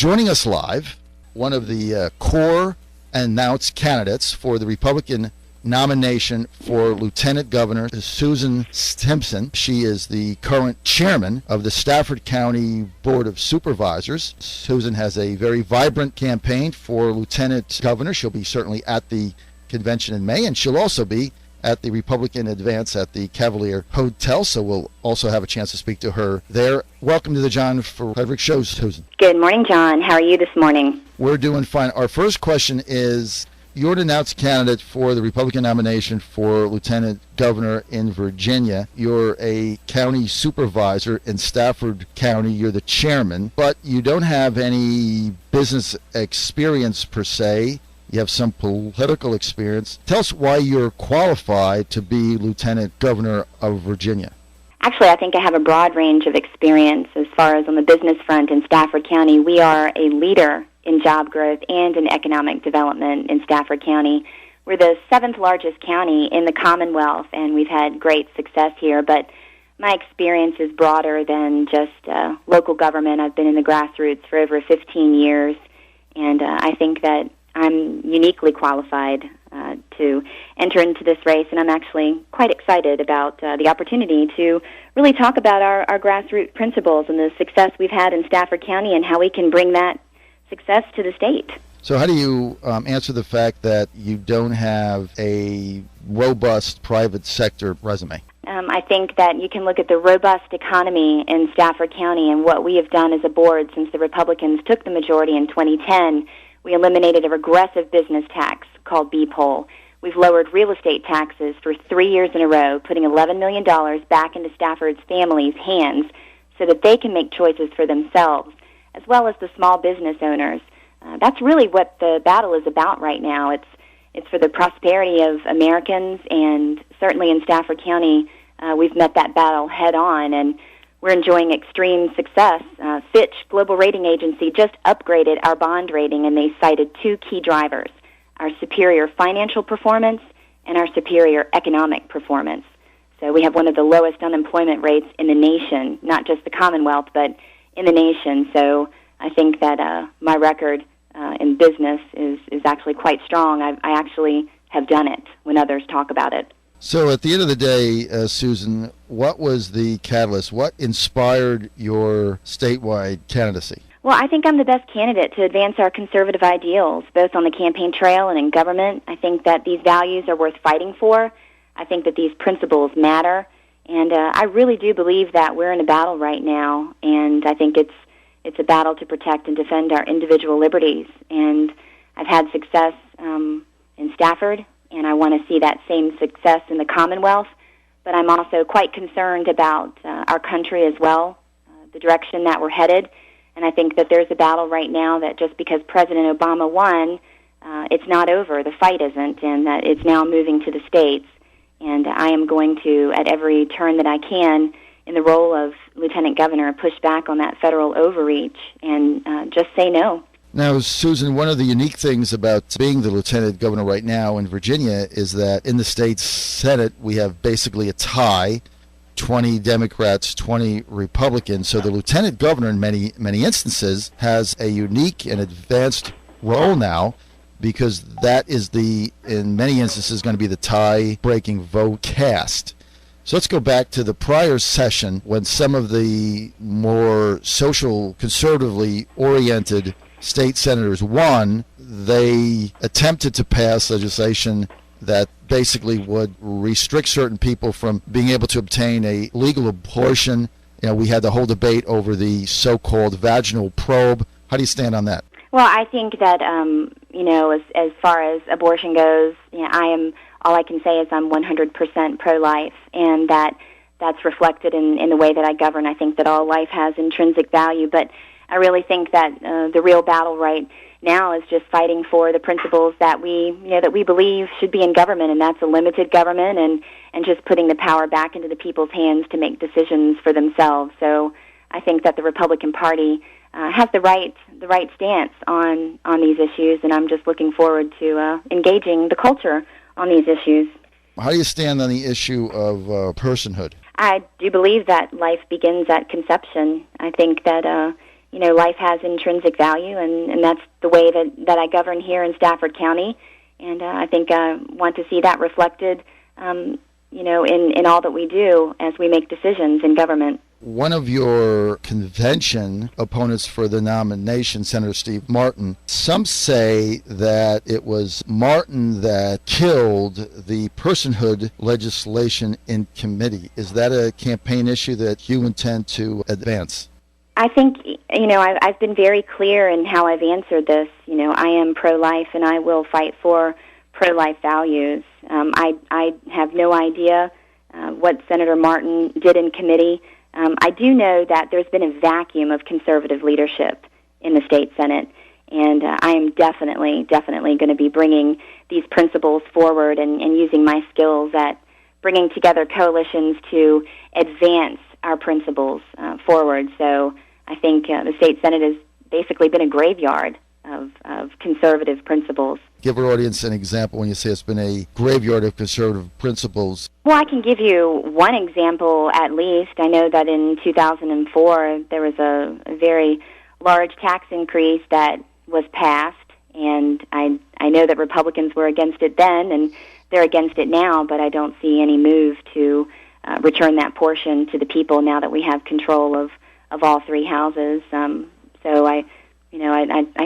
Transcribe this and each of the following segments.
Joining us live, one of the core announced candidates for the Republican nomination for Lieutenant Governor is Susan Stimpson. She is the current chairman of the Stafford County Board of Supervisors. Susan has a very vibrant campaign for Lieutenant Governor. She'll be certainly at the convention in May, and she'll also be at the Republican Advance at the Cavalier Hotel, so we'll also have a chance to speak to her there. Welcome to the John Frederick Show, Susan. Good morning, John. How are you this morning? We're doing fine. Our first question is, you're an announced candidate for the Republican nomination for Lieutenant Governor in Virginia. You're a county supervisor in Stafford County. You're the chairman, but you don't have any business experience per se. You have some political experience. Tell us why you're qualified to be Lieutenant Governor of Virginia. Actually, I think I have a broad range of experience as far as on the business front in Stafford County. We are a leader in job growth and in economic development in Stafford County. We're the 7th largest county in the Commonwealth, and we've had great success here. But my experience is broader than just local government. I've been in the grassroots for over 15 years, and I think that I'm uniquely qualified to enter into this race, and I'm actually quite excited about the opportunity to really talk about our grassroots principles and the success we've had in Stafford County and how we can bring that success to the state. So how do you answer the fact that you don't have a robust private sector resume? I think that you can look at the robust economy in Stafford County and what we have done as a board since the Republicans took the majority in 2010. We eliminated a regressive business tax called B-Poll. We've lowered real estate taxes for 3 years in a row, putting $11 million back into Stafford's families' hands so that they can make choices for themselves, as well as the small business owners. That's really what the battle is about right now. It's for the prosperity of Americans, and certainly in Stafford County, we've met that battle head on, and we're enjoying extreme success. Fitch Global Rating Agency just upgraded our bond rating, and they cited 2 key drivers: our superior financial performance and our superior economic performance. So we have one of the lowest unemployment rates in the nation, not just the Commonwealth, but in the nation. So I think that my record in business is actually quite strong. I actually have done it when others talk about it. So at the end of the day, Susan, what was the catalyst? What inspired your statewide candidacy? Well, I think I'm the best candidate to advance our conservative ideals, both on the campaign trail and in government. I think that these values are worth fighting for. I think that these principles matter. And I really do believe that we're in a battle right now, and I think it's a battle to protect and defend our individual liberties. And I've had success in Stafford, and I want to see that same success in the Commonwealth. But I'm also quite concerned about our country as well, the direction that we're headed. And I think that there's a battle right now that just because President Obama won, it's not over. The fight isn't, and that it's now moving to the states. And I am going to, at every turn that I can, in the role of Lieutenant Governor, push back on that federal overreach and just say no. Now, Susan, one of the unique things about being the Lieutenant Governor right now in Virginia is that in the state Senate, we have basically a tie, 20 Democrats, 20 Republicans. So the Lieutenant Governor, in many instances, has a unique and advanced role now, because that is in many instances, going to be the tie-breaking vote cast. So let's go back to the prior session when some of the more social, conservatively oriented state senators won. They attempted to pass legislation that basically would restrict certain people from being able to obtain a legal abortion. You know, we had the whole debate over the so-called vaginal probe. How do you stand on that? Well, I think that, as far as abortion goes, all I can say is I'm 100% pro-life, and that's reflected in the way that I govern. I think that all life has intrinsic value, but I really think that the real battle right now is just fighting for the principles that we believe should be in government, and that's a limited government and just putting the power back into the people's hands to make decisions for themselves. So I think that the Republican Party has the right stance on these issues, and I'm just looking forward to engaging the culture on these issues. How do you stand on the issue of personhood? I do believe that life begins at conception. I think that life has intrinsic value, and that's the way that I govern here in Stafford County. And I think I want to see that reflected, in all that we do as we make decisions in government. One of your convention opponents for the nomination, Senator Steve Martin, some say that it was Martin that killed the personhood legislation in committee. Is that a campaign issue that you intend to advance? I think, I've been very clear in how I've answered this. I am pro-life, and I will fight for pro-life values. I have no idea what Senator Martin did in committee. I do know that there's been a vacuum of conservative leadership in the state Senate, and I am definitely going to be bringing these principles forward and using my skills at bringing together coalitions to advance our principles forward. So I think the state Senate has basically been a graveyard of conservative principles. Give our audience an example when you say it's been a graveyard of conservative principles. Well, I can give you one example at least. I know that in 2004 there was a very large tax increase that was passed, and I know that Republicans were against it then, and they're against it now, but I don't see any move to return that portion to the people now that we have control of all three houses. So I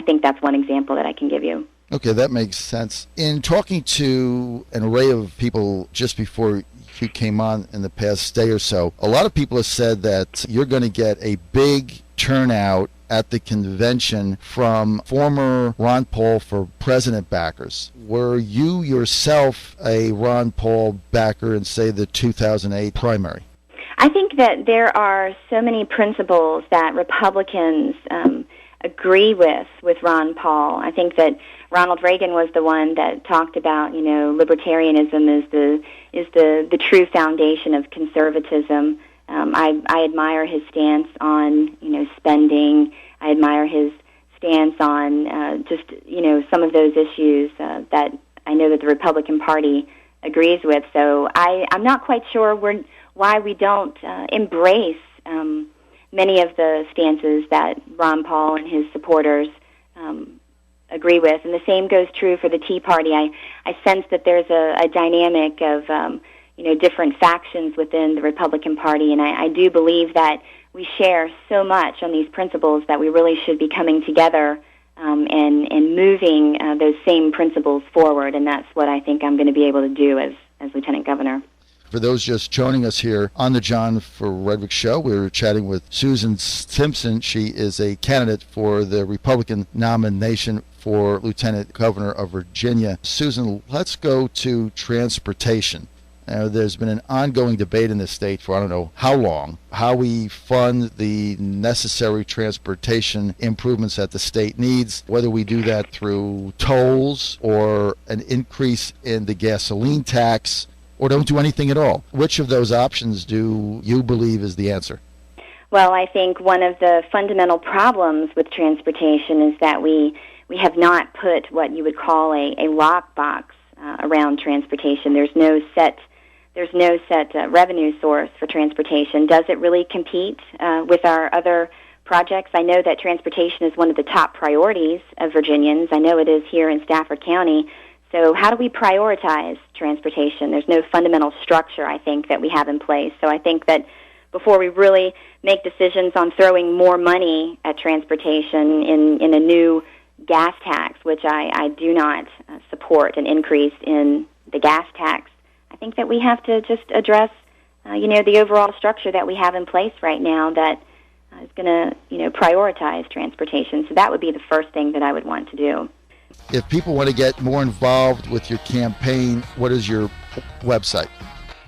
think that's one example that I can give you. Okay, that makes sense. In talking to an array of people just before you came on in the past day or so, a lot of people have said that you're going to get a big turnout at the convention from former Ron Paul for president backers. Were you yourself a Ron Paul backer in, say, the 2008 primary? I think that there are so many principles that Republicans agree with Ron Paul. I think that Ronald Reagan was the one that talked about, libertarianism is the true foundation of conservatism. I admire his stance on, spending. I admire his stance on some of those issues that I know that the Republican Party agrees with. So I'm not quite sure why we don't embrace many of the stances that Ron Paul and his supporters agree with. And the same goes true for the Tea Party. I sense that there's a dynamic of different factions within the Republican Party, and I do believe that we share so much on these principles that we really should be coming together and moving those same principles forward, and that's what I think I'm going to be able to do as Lieutenant Governor. For those just joining us here on the John for Redwick show, we're chatting with Susan Stimpson. She is a candidate for the Republican nomination for Lieutenant Governor of Virginia. Susan, let's go to transportation. There's been an ongoing debate in the state for I don't know how long, how we fund the necessary transportation improvements that the state needs, whether we do that through tolls or an increase in the gasoline tax, or don't do anything at all. Which of those options do you believe is the answer? Well, I think one of the fundamental problems with transportation is that we have not put what you would call a lockbox around transportation. There's no set revenue source for transportation. Does it really compete with our other projects? I know that transportation is one of the top priorities of Virginians. I know it is here in Stafford County. So how do we prioritize transportation? There's no fundamental structure, I think, that we have in place. So I think that before we really make decisions on throwing more money at transportation in a new gas tax, which I do not support an increase in the gas tax, I think that we have to just address, the overall structure that we have in place right now that is going to, prioritize transportation. So that would be the first thing that I would want to do. If people want to get more involved with your campaign, what is your website?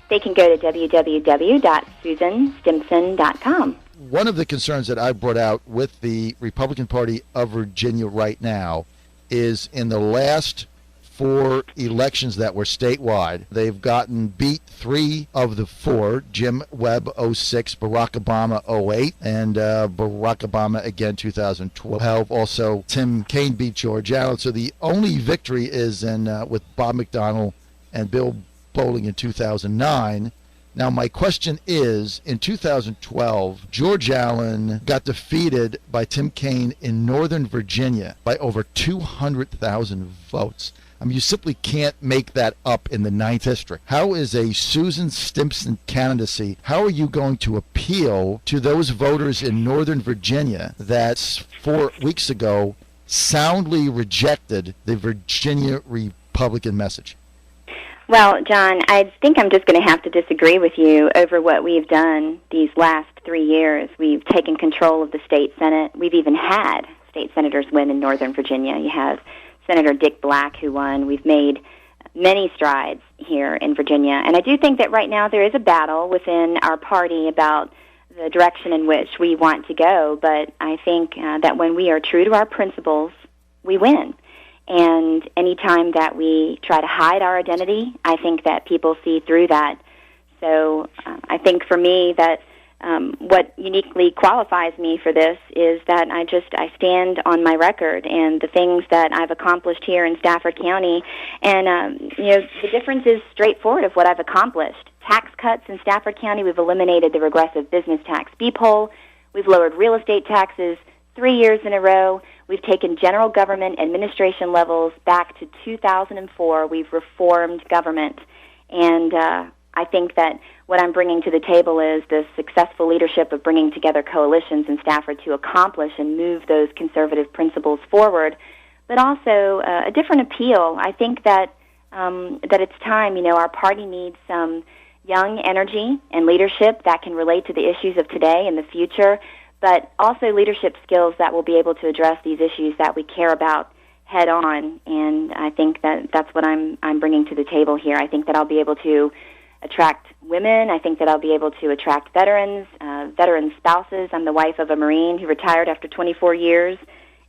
They can go to www.susanstimpson.com. One of the concerns that I brought out with the Republican Party of Virginia right now is in the last 4 elections that were statewide, they've gotten beat 3 of the 4, Jim Webb 06, Barack Obama 08, and Barack Obama again 2012. Also, Tim Kaine beat George Allen. So the only victory is in with Bob McDonnell and Bill Bowling in 2009. Now, my question is, in 2012, George Allen got defeated by Tim Kaine in Northern Virginia by over 200,000 votes. I mean, you simply can't make that up in the 9th District. How is a Susan Stimpson candidacy, how are you going to appeal to those voters in Northern Virginia that 4 weeks ago soundly rejected the Virginia Republican message? Well, John, I think I'm just going to have to disagree with you over what we've done these last 3 years. We've taken control of the state Senate. We've even had state senators win in Northern Virginia. You have Senator Dick Black who won. We've made many strides here in Virginia. And I do think that right now there is a battle within our party about the direction in which we want to go. But I think that when we are true to our principles, we win. And anytime that we try to hide our identity, I think that people see through that. So I think for me that what uniquely qualifies me for this is that I stand on my record and the things that I've accomplished here in Stafford County. And, the difference is straightforward of what I've accomplished. Tax cuts in Stafford County, we've eliminated the regressive business tax B-poll. We've lowered real estate taxes 3 years in a row. We've taken general government administration levels back to 2004. We've reformed government. And I think that what I'm bringing to the table is the successful leadership of bringing together coalitions in Stafford to accomplish and move those conservative principles forward, but also a different appeal. I think that it's time. Our party needs some young energy and leadership that can relate to the issues of today and the future, but also leadership skills that will be able to address these issues that we care about head on. And I think that that's what I'm bringing to the table here. I think that I'll be able to attract women. I think that I'll be able to attract veterans, veteran spouses. I'm the wife of a Marine who retired after 24 years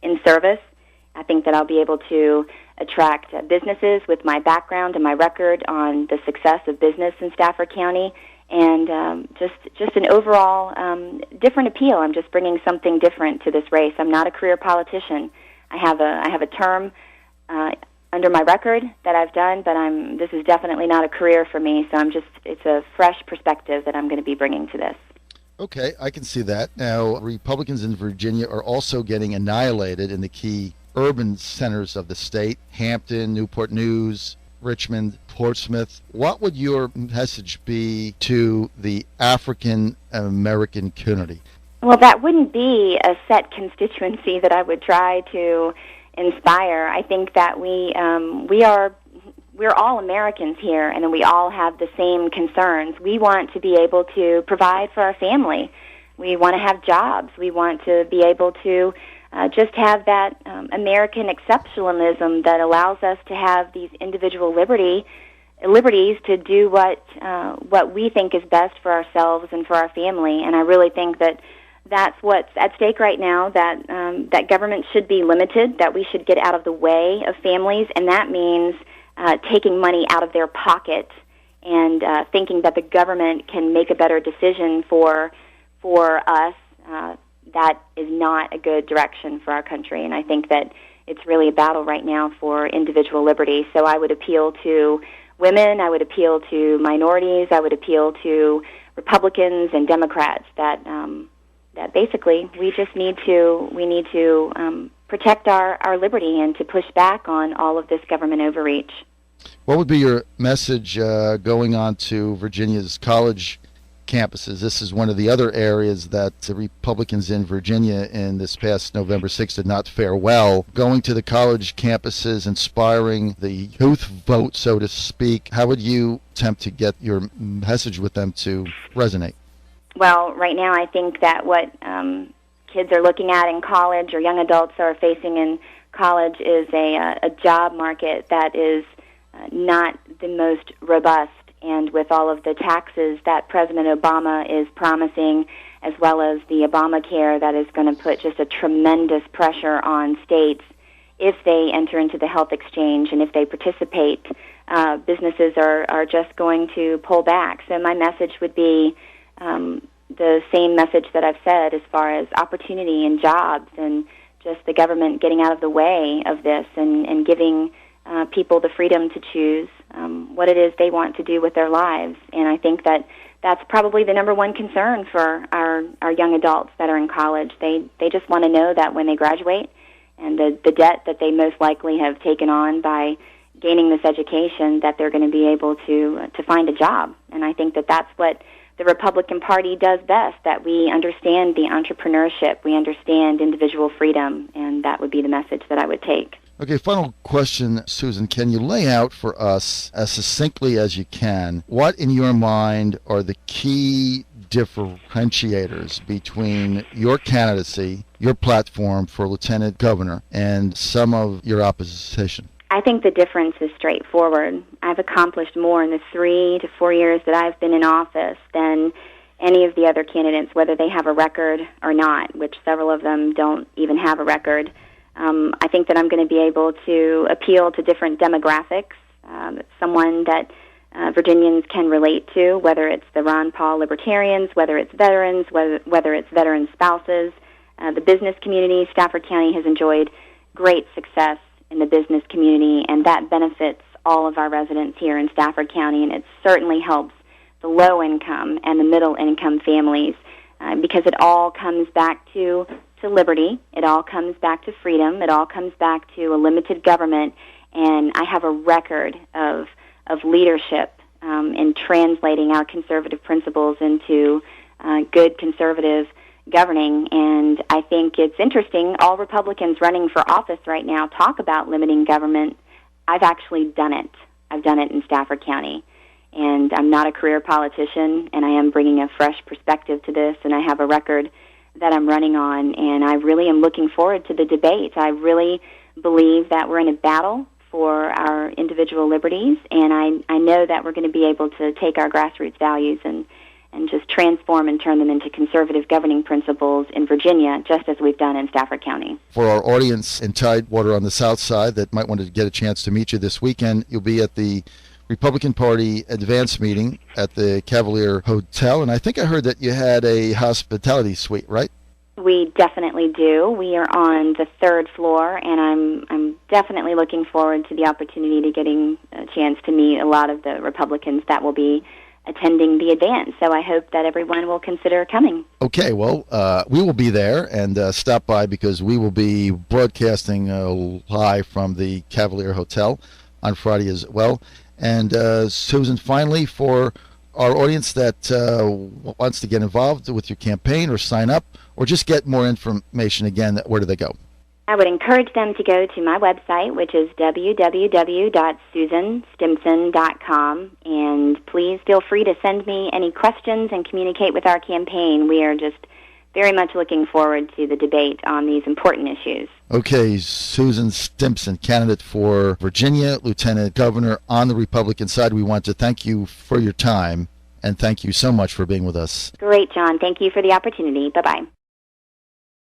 in service. I think that I'll be able to attract businesses with my background and my record on the success of business in Stafford County, and just an overall different appeal. I'm just bringing something different to this race. I'm not a career politician. I have a term under my record that I've done, but this is definitely not a career for me, so it's a fresh perspective that I'm going to be bringing to this. Okay, I can see that. Now, Republicans in Virginia are also getting annihilated in the key urban centers of the state: Hampton, Newport News, Richmond, Portsmouth. What would your message be to the African American community? Well, that wouldn't be a set constituency that I would try to inspire. I think that we're all Americans here, and we all have the same concerns. We want to be able to provide for our family. We want to have jobs. We want to be able to just have that American exceptionalism that allows us to have these individual liberties to do what we think is best for ourselves and for our family. And I really think that that's what's at stake right now, that government should be limited, that we should get out of the way of families, and that means taking money out of their pocket and thinking that the government can make a better decision for us. That is not a good direction for our country, and I think that it's really a battle right now for individual liberty. So I would appeal to women, I would appeal to minorities, I would appeal to Republicans and Democrats that basically we need to protect our liberty and to push back on all of this government overreach. What would be your message going on to Virginia's college campuses? This is one of the other areas that the Republicans in Virginia in this past November 6th did not fare well. Going to the college campuses, inspiring the youth vote, so to speak, how would you attempt to get your message with them to resonate? Well, right now I think that what kids are looking at in college, or young adults are facing in college, is a job market that is not the most robust. And with all of the taxes that President Obama is promising, as well as the Obamacare that is going to put just a tremendous pressure on states if they enter into the health exchange and if they participate, businesses are just going to pull back. So my message would be the same message that I've said as far as opportunity and jobs, and just the government getting out of the way of this and giving people the freedom to choose what it is they want to do with their lives. And I think that that's probably the number one concern for our young adults that are in college. They just want to know that when they graduate, and the debt that they most likely have taken on by gaining this education, that they're going to be able to find a job. And I think that that's what the Republican Party does best, that we understand the entrepreneurship, we understand individual freedom, and that would be the message that I would take. Okay, final question, Susan. Can you lay out for us, as succinctly as you can, what in your mind are the key differentiators between your candidacy, your platform for lieutenant governor, and some of your opposition? I think the difference is straightforward. I've accomplished more in the 3 to 4 years that I've been in office than any of the other candidates, whether they have a record or not, which several of them don't even have a record. I think that I'm going to be able to appeal to different demographics, someone that Virginians can relate to, whether it's the Ron Paul libertarians, whether it's veterans, whether it's veteran spouses. The business community, Stafford County has enjoyed great success in the business community, and that benefits all of our residents here in Stafford County, and it certainly helps the low-income and the middle-income families because it all comes back to liberty. It all comes back to freedom. It all comes back to a limited government, and I have a record of leadership in translating our conservative principles into good conservative governing. And I think it's interesting, all Republicans running for office right now talk about limiting government. I've actually done it. I've done it in Stafford County. And I'm not a career politician, and I am bringing a fresh perspective to this, and I have a record that I'm running on, and I really am looking forward to the debate. I really believe that we're in a battle for our individual liberties, and I know that we're going to be able to take our grassroots values and just transform and turn them into conservative governing principles in Virginia, just as we've done in Stafford County. For our audience in Tidewater on the south side that might want to get a chance to meet you this weekend, you'll be at the Republican Party advance meeting at the Cavalier Hotel, and I think I heard that you had a hospitality suite, right? We definitely do. We are on the 3rd floor, and I'm definitely looking forward to the opportunity to getting a chance to meet a lot of the Republicans that will be attending the advance. So I hope that everyone will consider coming. Okay, well, we will be there, and stop by because we will be broadcasting live from the Cavalier Hotel on Friday as well. And Susan, finally, for our audience that wants to get involved with your campaign or sign up or just get more information, again, where do they go? I would encourage them to go to my website, which is www.susanstimpson.com, and please feel free to send me any questions and communicate with our campaign. We are just very much looking forward to the debate on these important issues. Okay, Susan Stimpson, candidate for Virginia, Lieutenant Governor on the Republican side. We want to thank you for your time, and thank you so much for being with us. Great, John. Thank you for the opportunity. Bye-bye.